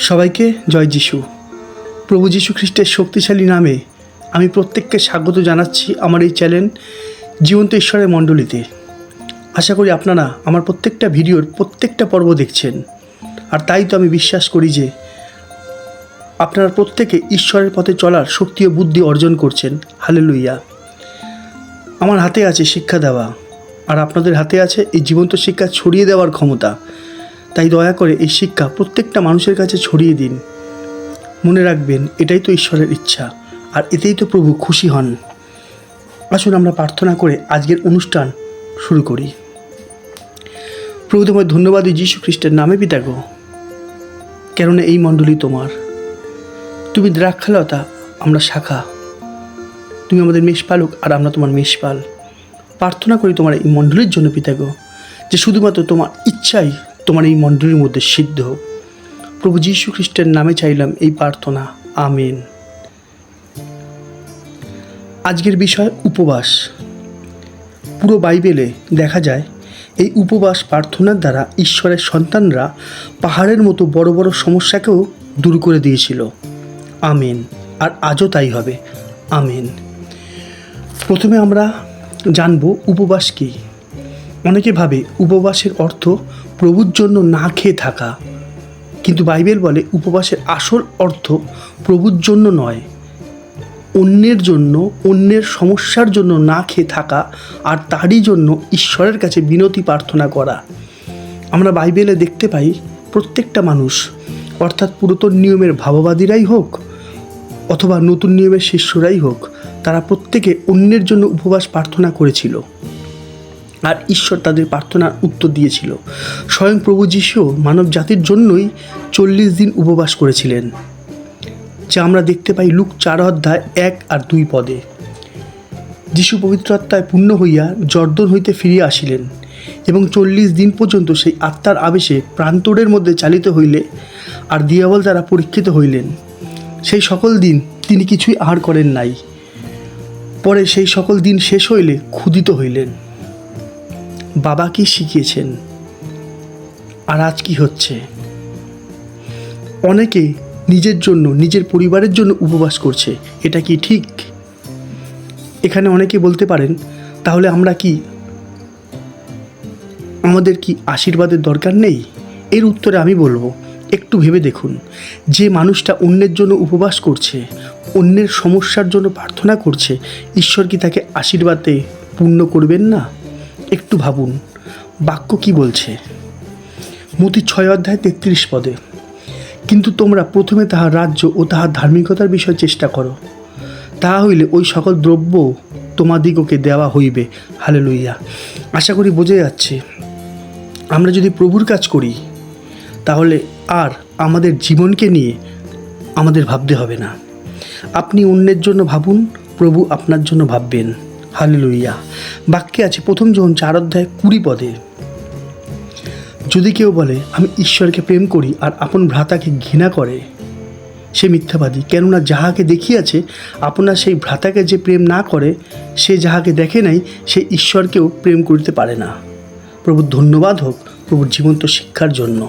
সবাইকে জয় যিশু। প্রভু যীশু খ্রিস্টের শক্তিশালী নামে আমি প্রত্যেককে স্বাগত জানাচ্ছি আমার এই চ্যানেল জীবন্ত ঈশ্বরের মণ্ডলীতে। আশা করি আপনারা আমার প্রত্যেকটা ভিডিওর প্রত্যেকটা পর্ব দেখছেন, আর তাই তো আমি বিশ্বাস করি যে আপনারা প্রত্যেকে ঈশ্বরের পথে চলার শক্তি ও বুদ্ধি অর্জন করছেন। হালেলুইয়া। আমার হাতে আছে শিক্ষা দেওয়া, আর আপনাদের হাতে আছে এই জীবন্ত শিক্ষা ছড়িয়ে দেওয়ার ক্ষমতা। তাই দয়া করে এই শিক্ষা প্রত্যেকটা মানুষের কাছে ছড়িয়ে দিন। মনে রাখবেন, এটাই তো ঈশ্বরের ইচ্ছা, আর এতেই তো প্রভু খুশি হন। আসুন আমরা প্রার্থনা করে আজকের অনুষ্ঠান শুরু করি। প্রভু তোমায় ধন্যবাদ যীশু খ্রিস্টের নামে পিতা গো, কেননা এই মণ্ডলী তোমার। তুমি দ্রাক্ষালতা, আমরা শাখা। তুমি আমাদের মেষপালক, আর আমরা তোমার মেষপাল। প্রার্থনা করি তোমার এই মণ্ডলীর জন্য পিতা গো, যে শুধুমাত্র তোমার ইচ্ছাই তোমার এই মণ্ডলীর মধ্যে সিদ্ধ হোক। প্রভু যীশু খ্রিস্টের নামে চাইলাম এই প্রার্থনা, আমেন। আজকের বিষয় উপবাস। পুরো বাইবেলে দেখা যায় এই উপবাস প্রার্থনার দ্বারা ঈশ্বরের সন্তানরা পাহাড়ের মতো বড় বড় সমস্যাকেও দূর করে দিয়েছিল। আমেন। আর আজও তাই হবে। আমেন। প্রথমে আমরা জানব উপবাস কী। অনেকে ভাবে উপবাসের অর্থ প্রভুর জন্য না খেয়ে থাকা, কিন্তু বাইবেল বলে উপবাসের আসল অর্থ প্রভুর জন্য নয়, অন্যের জন্য, অন্যের সমস্যার জন্য না খেয়ে থাকা, আর তারই জন্য ঈশ্বরের কাছে বিনতি প্রার্থনা করা। আমরা বাইবেলে দেখতে পাই প্রত্যেকটা মানুষ, অর্থাৎ পুরাতন নিয়মের ভাববাদীরাই হোক অথবা নতুন নিয়মের শিষ্যরাই হোক, তারা প্রত্যেকে অন্যের জন্য উপবাস প্রার্থনা করেছিল, আর ঈশ্বর তাদের প্রার্থনার উত্তর দিয়েছিল। স্বয়ং প্রভু যীশু মানব জাতির জন্যই 40 দিন উপবাস করেছিলেন, যা আমরা দেখতে পাই লুক 4 অধ্যায় 1 আর 2 পদে। যীশু পবিত্র আত্মায় পূর্ণ হইয়া জর্দন হইতে ফিরিয়া আসিলেন, এবং 40 দিন পর্যন্ত সেই আত্মার আবেশে প্রান্তরের মধ্যে চালিত হইলে আর দিয়াবল দ্বারা পরীক্ষিত হইলেন। সেই সকল দিন তিনি কিছুই আহার করেন নাই। পরে সেই সকল দিন শেষ হইলে ক্ষুধিত হইলেন। বাবা কি শিখিয়েছেন, আর আজ কি হচ্ছে? অনেকে নিজের জন্য, নিজের পরিবারের জন্য উপবাস করছে। এটা কি ঠিক? এখানে অনেকে বলতে পারেন, তাহলে আমাদের কি আশীর্বাদের দরকার নেই? এর উত্তরে আমি বলবো, একটু ভেবে দেখুন, যে মানুষটা অন্যের জন্য উপবাস করছে, অন্যের সমস্যার জন্য প্রার্থনা করছে, ঈশ্বর কি তাকে আশীর্বাদে পূর্ণ করবেন না? একটু ভাবুন, বাক্য কি বলছে। মতি 6 অধ্যায় 33 পদে, কিন্তু তোমরা প্রথমে তাহার রাজ্য ও তাহার ধার্মিকতার বিষয় চেষ্টা করো, তাহা হইলে ওই সকল দ্রব্য তোমাদিগকে দেওয়া হইবে। হালেলুইয়া। আশা করি বোঝা যাচ্ছে, আমরা যদি প্রভুর কাজ করি তাহলে আর আমাদের জীবনকে নিয়ে আমাদের ভাবতে হবে না। আপনি অন্যের জন্য ভাবুন, প্রভু আপনার জন্য ভাববেন। হালেলুইয়া। বাক্যে আছে 1 যোহন 4 অধ্যায় 20 পদে, যদি কেউ বলে আমি ঈশ্বরকে প্রেম করি আর আপন ভ্রাতাকে ঘৃণা করে, সে মিথ্যাবাদী। কেননা যাহাকে দেখিয়াছে আপনার সেই ভ্রাতাকে যে প্রেম না করে, সে যাহাকে দেখে নাই সে ঈশ্বরকেও প্রেম করিতে পারে না। প্রভুর ধন্যবাদ হোক প্রভুর জীবন্ত শিক্ষার জন্য।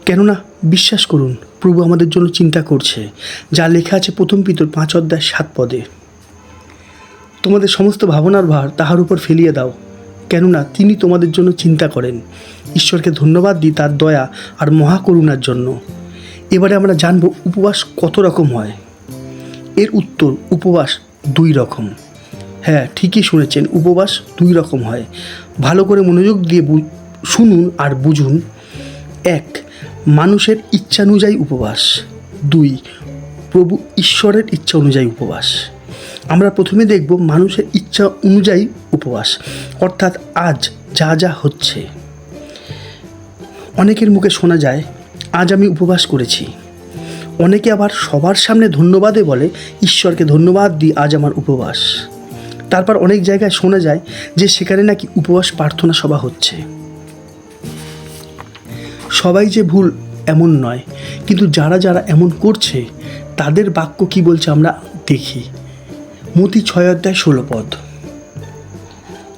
কেননা বিশ্বাস করুন, প্রভু আমাদের জন্য চিন্তা করছে। যা লেখা আছে 1 পিতর 5 অধ্যায় 7 পদে, তোমাদের সমস্ত ভাবনার ভার তাহার উপর ফেলিয়ে দাও, কেননা তিনি তোমাদের জন্য চিন্তা করেন। ঈশ্বরকে ধন্যবাদ দিই তার দয়া আর মহাকরুণার জন্য। এবারে আমরা জানব উপবাস কত রকম হয়। এর উত্তর, উপবাস 2 রকম। হ্যাঁ, ঠিকই শুনেছেন, উপবাস 2 রকম হয়। ভালো করে মনোযোগ দিয়ে শুনুন আর বুঝুন। 1, মানুষের ইচ্ছানুযায়ী উপবাস। 2, প্রভু ঈশ্বরের ইচ্ছা অনুযায়ী উপবাস। আমরা প্রথমে দেখব মানুষের ইচ্ছা অনুযায়ী উপবাস, অর্থাৎ আজ যা যা হচ্ছে। অনেকের মুখে শোনা যায়, আজ আমি উপবাস করেছি। অনেকে আবার সবার সামনে ধন্যবাদে বলে, ঈশ্বরকে ধন্যবাদ দিই আজ আমার উপবাস। তারপর অনেক জায়গায় শোনা যায় যে সেখানে নাকি উপবাস প্রার্থনা সভা হচ্ছে। সবাই যে ভুল এমন নয়, কিন্তু যারা যারা এমন করছে তাদের বাক্য কি বলছে আমরা দেখি। মতি 6 অধ্যায় 16 পদ,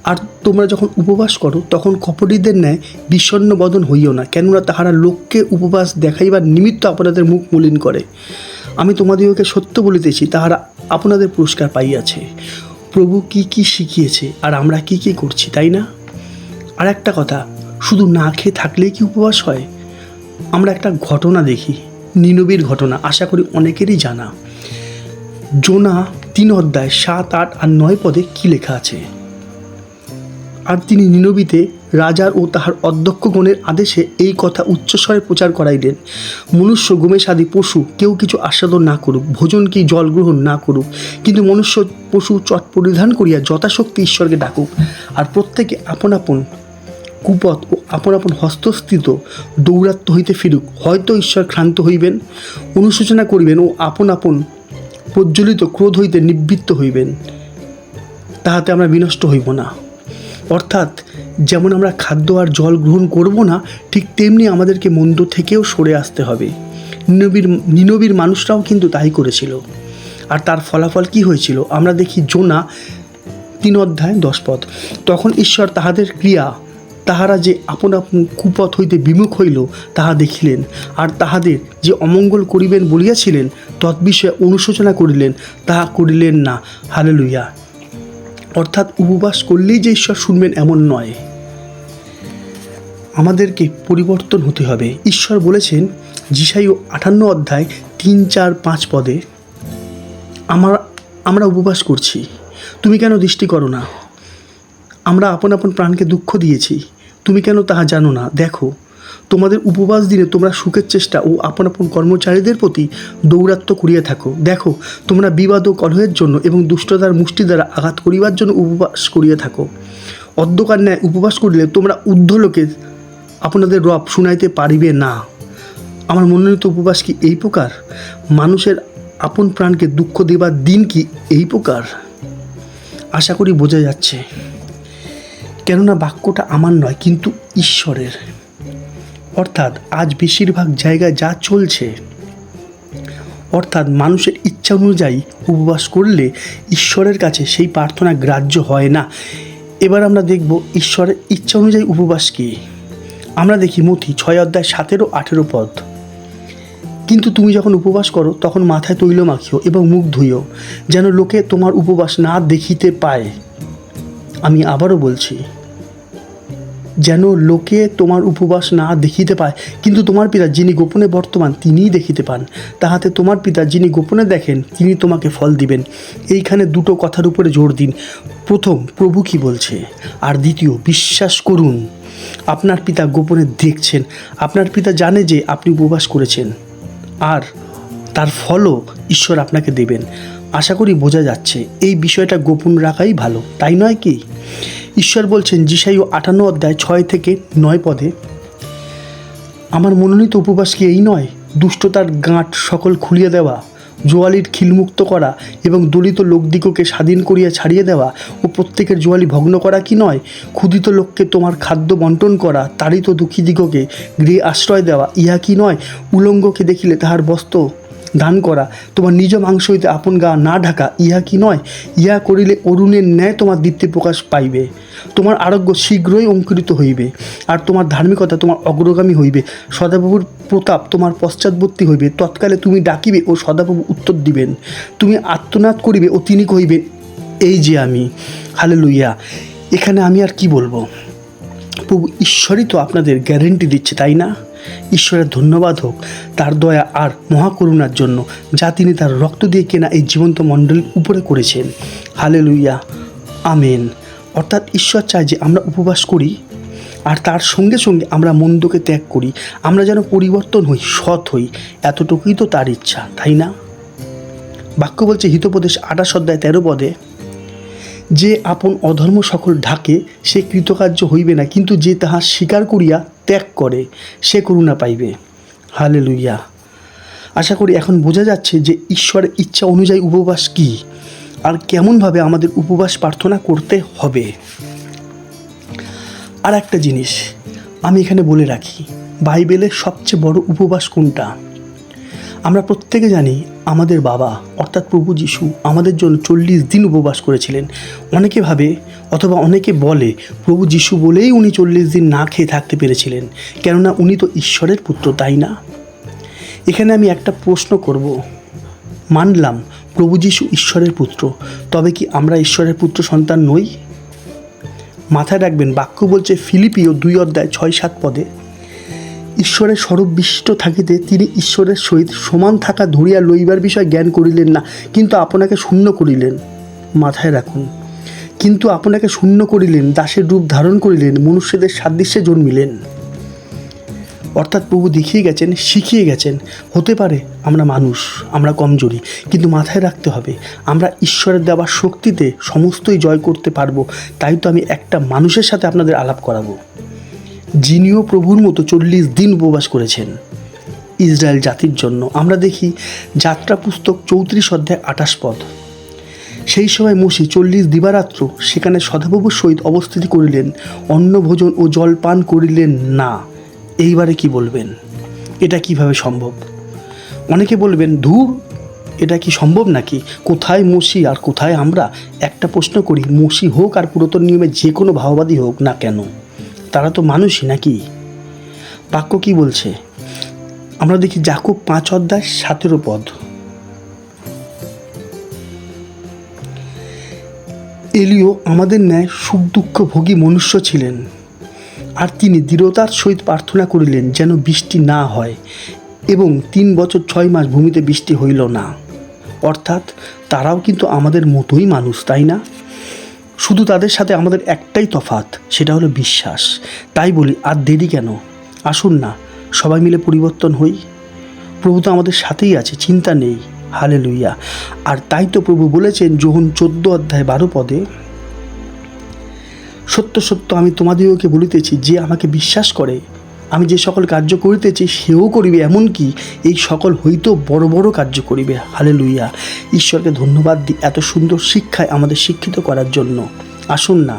আর তোমরা যখন উপবাস করো তখন কপটীদের ন্যায় বিষণ্ণ বদন হইও না, কেননা তাহারা লোককে উপবাস দেখাইবার নিমিত্ত আপনাদের মুখ মলিন করে। আমি তোমাদিগকে সত্য বলিতেছি, তাহারা আপনাদের পুরস্কার পাইয়াছে। প্রভু কি কি শিখিয়েছে আর আমরা কি কি করছি, তাই না? আর একটা কথা, শুধু না খেয়ে থাকলেই কি উপবাস হয়? আমরা একটা ঘটনা দেখি, নিনবীর ঘটনা, আশা করি অনেকেরই জানা। জোনা 3 অধ্যায় 7, 8 আর 9 পদে কি লেখা আছে? আর তিনি নিনবীতে রাজার ও তাহার অধ্যক্ষগণের আদেশে এই কথা উচ্চস্বরে প্রচার করাইলেন, মনুষ্য গোমেশাদি পশু কেউ কিছু আস্বাদন না করুক, ভোজন কি জল গ্রহণ না করুক, কিন্তু মনুষ্য পশু চট পরিধান করিয়া যথাশক্তি ঈশ্বরকে ডাকুক, আর প্রত্যেকে আপন আপন কুপথ ও আপন আপন হস্তস্থিত দৌরাত্ম্য হইতে ফিরুক, হয়তো ঈশ্বর ক্ষান্ত হইবেন, অনুশোচনা করিবেন ও আপন আপন প্রজ্বলিত ক্রোধ হইতে নিবৃত্ত হইবেন, তাহাতে আমরা বিনষ্ট হইব না। অর্থাৎ যেমন আমরা খাদ্য আর জল গ্রহণ করব না, ঠিক তেমনি আমাদেরকে মন্দ থেকেও সরে আসতে হবে। নিনবীর মানুষরাও কিন্তু তাই করেছিল। আর তার ফলাফল কি হয়েছিল আমরা দেখি, জোনা 3 অধ্যায় 10 পদ। তখন ঈশ্বর তাহাদের ক্রিয়া, তাহারা যে আপন আপন কুপথ হইতে বিমুখ হইল তাহা দেখিলেন, আর তাহাদের যে অমঙ্গল করিবেন বলিয়াছিলেন তৎবিষয়ে অনুশোচনা করিলেন, তাহা করিলেন না। হালেলুয়া। অর্থাৎ উপবাস করলেই যে ঈশ্বর শুনবেন এমন নয়, আমাদেরকে পরিবর্তন হতে হবে। ঈশ্বর বলেছেন যিশাইয়া 58 অধ্যায় 3, 4, 5 পদে, আমরা উপবাস করছি, তুমি কেন দৃষ্টি করো না? আমরা আপন আপন প্রাণকে দুঃখ দিয়েছি, তুমি কেন তাহা জানো না? দেখো, তোমাদের উপবাস দিনে তোমরা সুখের চেষ্টা ও আপন আপন কর্মচারীদের প্রতি দৌরাত্ম্য করিয়া থাকো। দেখো, তোমরা বিবাদ ও কলহের জন্য এবং দুষ্টতার মুষ্টি দ্বারা আঘাত করিবার জন্য উপবাস করিয়া থাকো। অন্ধকার ন্যায় উপবাস করিলে তোমরা ঊর্ধ্বলোকে আপনাদের রব শুনাইতে পারিবে না। আমার মনোনীত উপবাস কি এই প্রকার? মানুষের আপন প্রাণকে দুঃখ দেবার দিন কি এই প্রকার? আশা করি বোঝা যাচ্ছে, কেননা বাক্যটা আমার নয় কিন্তু ঈশ্বরের। অর্থাৎ আজ বেশিরভাগ জায়গায় যা চলছে, অর্থাৎ মানুষের ইচ্ছা অনুযায়ী উপবাস করলে ঈশ্বরের কাছে সেই প্রার্থনা গ্রাহ্য হয় না। এবার আমরা দেখব ঈশ্বরের ইচ্ছা অনুযায়ী উপবাস কী। আমরা দেখি মথি 6 অধ্যায় 17 ও 18 পদ। কিন্তু তুমি যখন উপবাস করো তখন মাথায় তৈল মাখিও এবং মুখ ধুইও, যেন লোকে তোমার উপবাস না দেখিতে পায়। আমি আবারও বলছি, যেন লোকে তোমার উপবাস না দেখিতে পায়, কিন্তু তোমার পিতা যিনি গোপনে বর্তমান তিনিই দেখিতে পান। তাহাতে তোমার পিতা যিনি গোপনে দেখেন তিনি তোমাকে ফল দিবেন। এইখানে দুটো কথার উপরে জোর দিন। প্রথম, প্রভু কি বলছে, আর দ্বিতীয়, বিশ্বাস করুন আপনার পিতা গোপনে দেখছেন। আপনার পিতা জানে যে আপনি উপবাস করেছেন, আর তার ফলও ঈশ্বর আপনাকে দেবেন। আশা করি বোঝা যাচ্ছে, এই বিষয়টা গোপন রাখাই ভালো, তাই নয় কি? ঈশ্বর বলছেন যিশাইয়া 58 অধ্যায় 6 থেকে 9 পদে, আমার মনোনীত উপবাস কি এই নয়, দুষ্টতার গাঁট সকল খুলিয়ে দেওয়া, জোয়ালির খিলমুক্ত করা এবং দলিত লোকদিগকে স্বাধীন করিয়া ছাড়িয়ে দেওয়া ও প্রত্যেকের জোয়ালি ভগ্ন করা কি নয়? ক্ষুধিত লোককে তোমার খাদ্য বন্টন করা, তাড়িত দুঃখীদিগকে গৃহে আশ্রয় দেওয়া, ইহা কি নয়? উলঙ্গকে দেখিলে তাহার বস্ত্র দান করা, তোমার নিজ মাংস হইতে আপন গা না ঢাকা, ইহা কি নয়? ইহা করিলে অরুণের ন্যায় তোমার দীপ্তি প্রকাশ পাইবে, তোমার আরোগ্য শীঘ্রই অঙ্কুরিত হইবে, আর তোমার ধার্মিকতা তোমার অগ্রগামী হইবে। সদাপ্রভুর প্রতাপ তোমার পশ্চাৎবর্তী হইবে। তৎকালে তুমি ডাকিবে ও সদাপ্রভু উত্তর দিবেন, তুমি আর্তনাদ করিবে ও তিনি কহিবেন, এই যে আমি। হালেলুইয়া। এখানে আমি আর কি বলবো? প্রভু ঈশ্বরই তো আপনাদের গ্যারেন্টি দিচ্ছে, তাই না? ঈশ্বরের ধন্যবাদ হোক তার দয়া আর মহাকরুণার জন্য, যা তিনি তার রক্ত দিয়ে কেনা এই জীবন্ত মণ্ডলীর উপরে করেছেন। Hallelujah, amen. অর্থাৎ ঈশ্বর চায় যে আমরা উপবাস করি, আর তার সঙ্গে সঙ্গে আমরা মন্দকে ত্যাগ করি, আমরা যেন পরিবর্তন হই, সৎ হই। এতটুকুই তো তার ইচ্ছা, তাই না? বাক্য বলছে হিতোপদেশ 28 অধ্যায় 13 পদে, যে আপন অধর্ম সকল ঢাকে সে কৃতকার্য হইবে না, কিন্তু যে তাহা স্বীকার করিয়া ত্যাগ করে সে করুণা পাইবে। হালেলুইয়া। আশা করি এখন বোঝা যাচ্ছে যে ঈশ্বরের ইচ্ছা অনুযায়ী উপবাস কী, আর কেমনভাবে আমাদের উপবাস প্রার্থনা করতে হবে। আর একটা জিনিস আমি এখানে বলে রাখি, বাইবেলের সবচেয়ে বড় উপবাস কোনটা? আমরা প্রত্যেকে জানি আমাদের বাবা অর্থাৎ প্রভু যিশু আমাদের জন্য 40 দিন উপবাস করেছিলেন। অনেকে ভাবে অথবা অনেকে বলে প্রভু যিশু বলেই উনি 40 দিন না খেয়ে থাকতে পেরেছিলেন, কেননা উনি তো ঈশ্বরের পুত্র, তাই না? এখানে আমি একটা প্রশ্ন করব। মানলাম প্রভু যিশু ঈশ্বরের পুত্র, তবে কি আমরা ঈশ্বরের পুত্র সন্তান নই? মাথায় রাখবেন, বাক্য বলছে ফিলিপিও 2:6-7 পদে, ঈশ্বরের স্বরূপ বিশিষ্ট থাকিতে তিনি ঈশ্বরের সহিত সমান থাকা ধরিয়া লইবার বিষয় জ্ঞান করিলেন না, কিন্তু আপনাকে শূন্য করিলেন। মাথায় রাখুন, কিন্তু আপনাকে শূন্য করিলেন, দাসের রূপ ধারণ করিলেন, মনুষ্যদের সাদৃশ্যে জন্মিলেন। অর্থাৎ প্রভু দেখিয়ে গেছেন, শিখিয়ে গেছেন। হতে পারে আমরা মানুষ, আমরা কমজোরি, কিন্তু মাথায় রাখতে হবে আমরা ঈশ্বরের দেওয়া শক্তিতে সমস্তই জয় করতে পারবো। তাই তো আমি একটা মানুষের সাথে আপনাদের আলাপ করাবো, যিনিও প্রভুর মতো 40 দিন উপবাস করেছেন ইসরায়েল জাতির জন্য। আমরা দেখি যাত্রা পুস্তক 34:28 পদ, সেই সময় মোশে 40 দিবারাত্র সেখানে সদাপ্রভুর সহিত অবস্থিতি করিলেন, অন্ন ভোজন ও জল পান করিলেন না। এইবারে কি বলবেন? এটা কিভাবে সম্ভব? অনেকে বলবেন, ধুর, এটা কি সম্ভব নাকি? কোথায় মোশি আর কোথায় আমরা? একটা প্রশ্ন করি, মোশি হোক আর পুরাতন নিয়মে যে কোনো ভাওবাদী হোক না কেন, তারা তো মানুষই নাকি? বাক্য কি বলছে? আমরা দেখি যাকব 5:17 পদ, এলিও আমাদের ন্যায় সুখ দুঃখ ভোগী মনুষ্য ছিলেন, আর তিনি দৃঢ়তার সহিত প্রার্থনা করিলেন যেন বৃষ্টি না হয়, এবং 3 বছর 6 মাস ভূমিতে বৃষ্টি হইল না। অর্থাৎ তারাও কিন্তু আমাদের মতোই মানুষ, তাই না? শুধু তাদের সাথে আমাদের একটাই তফাৎ, সেটা হলো বিশ্বাস। তাই বলি, আর দেরি কেন? আসুন না সবাই মিলে পরিবর্তন হই। প্রভু তো আমাদের সাথেই আছে, চিন্তা নেই। হালেলুয়া। আর তাই তো প্রভু বলেছেন যোহন 14:12 পদে, সত্য সত্য আমি তোমাদিগকে বলিতেছি, যে আমাকে বিশ্বাস করে, আমি যে সকল কার্য করিতেছি সেও করিবে, এমনকি এই সকল হইতেও বড় বড় কার্য করিবে। হালেলুয়া। ঈশ্বরকে ধন্যবাদ দিই এত সুন্দর শিক্ষায় আমাদের শিক্ষিত করার জন্য। আসুন না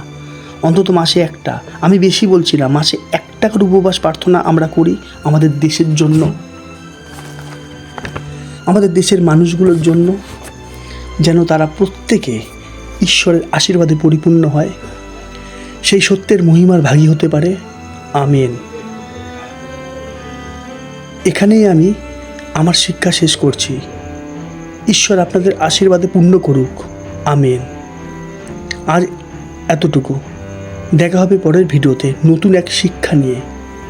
অন্তত মাসে একটা, আমি বেশি বলছি না, মাসে একটা করে উপবাস প্রার্থনা আমরা করি আমাদের দেশের জন্য, আমাদের দেশের মানুষগুলোর জন্য, যেন তারা প্রত্যেকে ঈশ্বরের আশীর্বাদে পরিপূর্ণ হয়, সেই সত্যের মহিমার ভাগী হতে পারে। আমেন। এখানেই আমি আমার শিক্ষা শেষ করছি। ঈশ্বর আপনাদের আশীর্বাদে পূর্ণ করুক। আমেন। আর এতটুকু, দেখা হবে পরের ভিডিওতে নতুন এক শিক্ষা নিয়ে।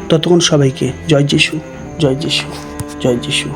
ততক্ষণ সবাইকে জয় যিশু, জয় যিশু, জয় যিশু।